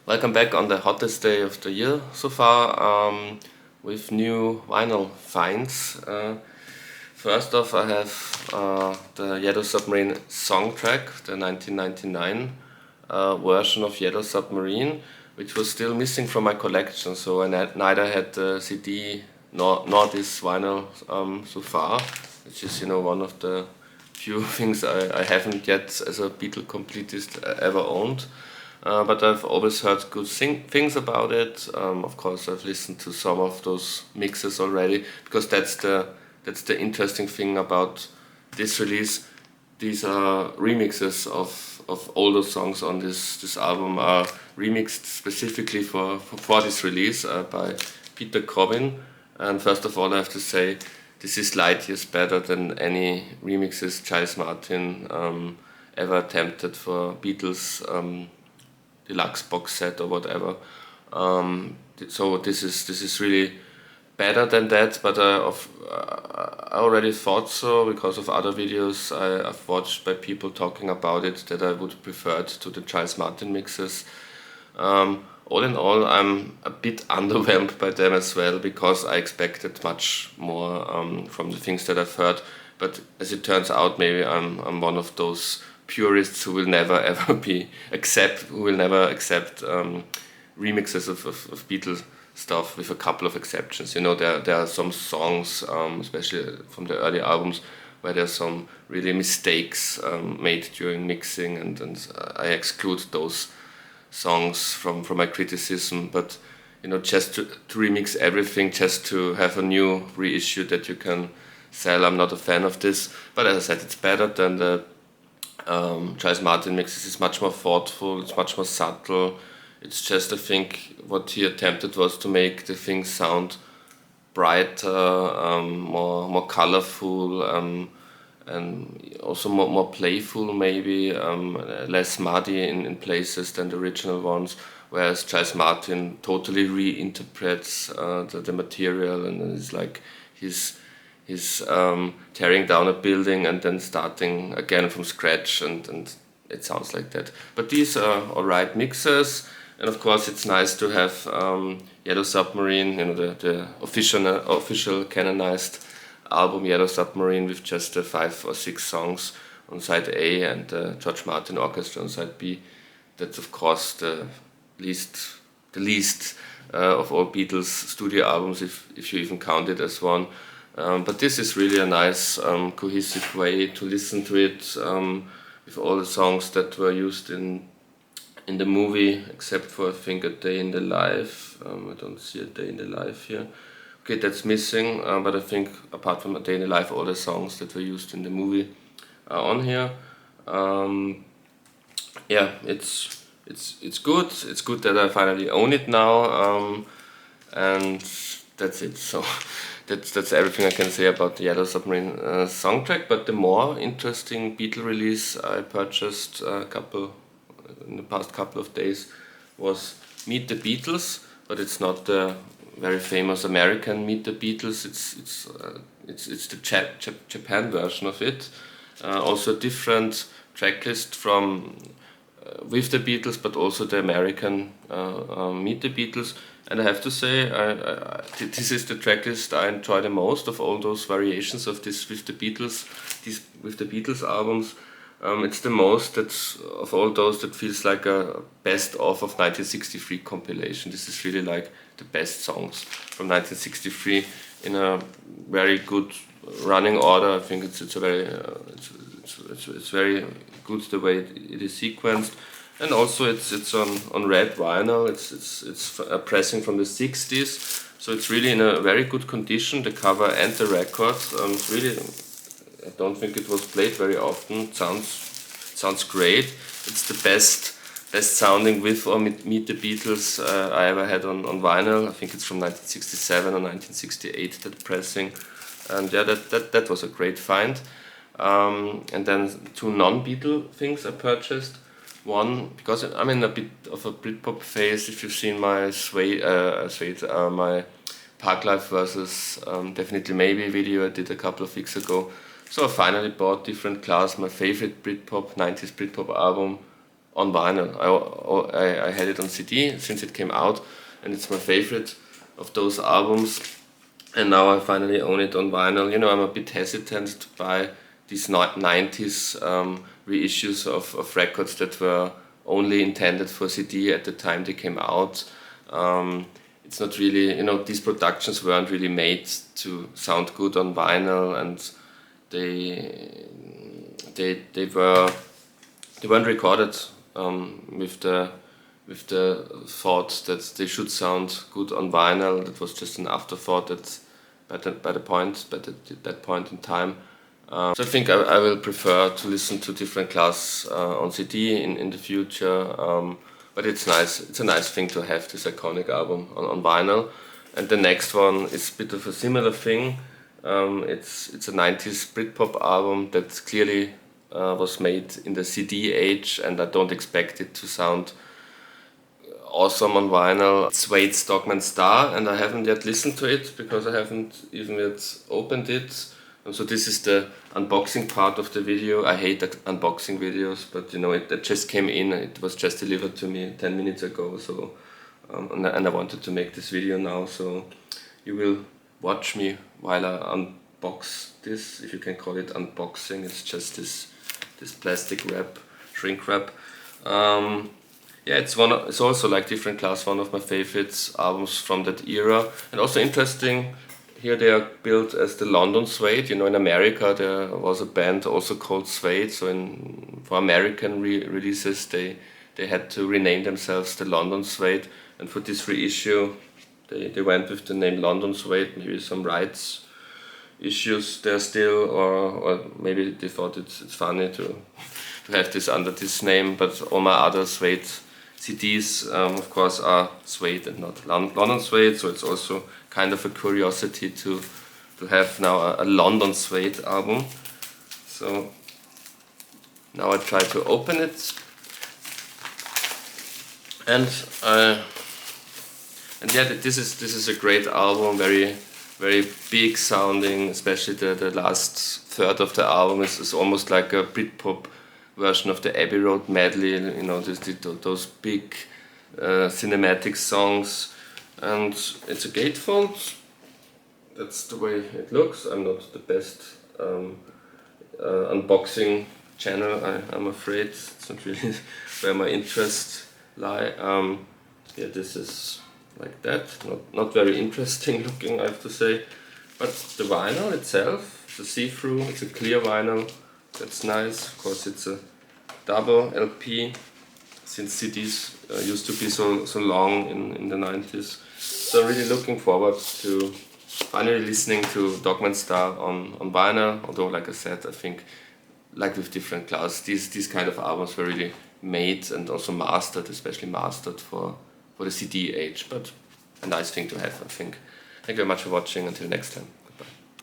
Welcome back on the hottest day of the year so far with new vinyl finds. First off, I have the Yellow Submarine Songtrack, the 1999 version of Yellow Submarine, which was still missing from my collection, so I neither had the CD nor this vinyl so far, which is one of the few things I haven't yet as a Beatle completist ever owned. But I've always heard good things about it. Of course, I've listened to some of those mixes already, because that's the interesting thing about this release. These are remixes of older songs on this album, are remixed specifically for this release by Peter Cobbin. And first of all, I have to say, this is light years better than any remixes Giles Martin ever attempted for Beatles deluxe box set or whatever. So this is really better than that, but I already thought so because of other videos I've watched by people talking about it, that I would prefer it to the Giles Martin mixes. All in all, I'm a bit underwhelmed by them as well, because I expected much more from the things that I've heard. But as it turns out, maybe I'm one of those purists who will never ever accept remixes of Beatles stuff, with a couple of exceptions. There are some songs, especially from the early albums, where there's some really mistakes made during mixing, and I exclude those songs from my criticism. But just to remix everything just to have a new reissue that you can sell, I'm not a fan of this. But as I said, it's better than the Giles Martin mixes. Is much more thoughtful, it's much more subtle. It's just, I think, what he attempted was to make the things sound brighter, more colorful, and also more playful, maybe, less muddy in places than the original ones. Whereas Giles Martin totally reinterprets the material, and it's like he's tearing down a building and then starting again from scratch, and it sounds like that. But these are alright mixes, and of course it's nice to have Yellow Submarine, the official canonized album Yellow Submarine, with just 5 or 6 songs on side A and George Martin Orchestra on side B. That's of course the least of all Beatles studio albums, if you even count it as one. But this is really a nice cohesive way to listen to it, with all the songs that were used in the movie, except for, I think, A Day in the Life. I don't see A Day in the Life here. Okay, that's missing, but I think apart from A Day in the Life, all the songs that were used in the movie are on here. Yeah, it's good. It's good that I finally own it now, and that's it. So that's everything I can say about the Yellow Submarine Songtrack. But the more interesting Beatle release I purchased in the past couple of days was Meet the Beatles, but it's not the very famous American Meet the Beatles. It's the Japan version of it. Also a different tracklist from with the Beatles, but also the American Meet the Beatles. And I have to say, this is the tracklist I enjoy the most of all those variations of this with the Beatles albums. It's the most of all those that feels like a best of 1963 compilation. This is really like the best songs from 1963 in a very good running order. I think it's very good the way it is sequenced. And also it's on red vinyl. It's a pressing from the 60s, so it's really in a very good condition, the cover and the record. It's really, I don't think it was played very often. It sounds great. It's the best sounding with or Meet the Beatles I ever had on vinyl. I think it's from 1967 or 1968, that pressing. And yeah, that was a great find. And then 2 non-Beatle things I purchased. One, because I'm in a bit of a Britpop phase. If you've seen my Suede, my Parklife versus Definitely Maybe video I did a couple of weeks ago. So I finally bought Different Class, my favorite Britpop, 90s Britpop album, on vinyl. I had it on CD since it came out, and it's my favorite of those albums. And now I finally own it on vinyl. You know, I'm a bit hesitant to buy these 90s reissues of records that were only intended for CD at the time they came out. It's not really, you know, these productions weren't really made to sound good on vinyl, and they weren't recorded with the thought that they should sound good on vinyl. That was just an afterthought at that point in time. So I think I will prefer to listen to different class on CD in the future. But it's nice. It's a nice thing to have this iconic album on vinyl. And the next one is a bit of a similar thing. It's a 90s Britpop album that clearly was made in the CD age, and I don't expect it to sound awesome on vinyl. It's Suede's Dogman Star, and I haven't yet listened to it because I haven't even yet opened it. And so this is the unboxing part of the video. I hate unboxing videos, but you know, it just came in. It was just delivered to me 10 minutes ago. So and I wanted to make this video now. So you will watch me while I unbox this, if you can call it unboxing. It's just this plastic wrap, shrink wrap. Yeah, it's also like Different Class, one of my favorites albums from that era, and also interesting. Here they are built as the London Suede. You know, in America there was a band also called Suede. So for American releases they had to rename themselves the London Suede. And for this reissue they went with the name London Suede. Maybe some rights issues there still, or maybe they thought it's funny to have this under this name. But all my other Suede CDs of course are Suede and not London Suede, so it's also kind of a curiosity to have now a London Suede album. So now I try to open it, and yeah, this is a great album, very big sounding, especially the last third of the album is almost like a Britpop version of the Abbey Road medley, you know, those big cinematic songs. And it's a gatefold. That's the way it looks. I'm not the best unboxing channel, I'm afraid. It's not really where my interests lie. Yeah, this is like that. Not very interesting looking, I have to say. But the vinyl itself, it's a see-through, it's a clear vinyl. That's nice. Of course, it's a double LP, since CDs used to be so long in the 90s. So I'm really looking forward to finally listening to Dogman Star on vinyl. Although, like I said, I think, like with Different Class, these kind of albums were really made and also mastered, especially mastered for the CD age. But a nice thing to have, I think. Thank you very much for watching. Until next time.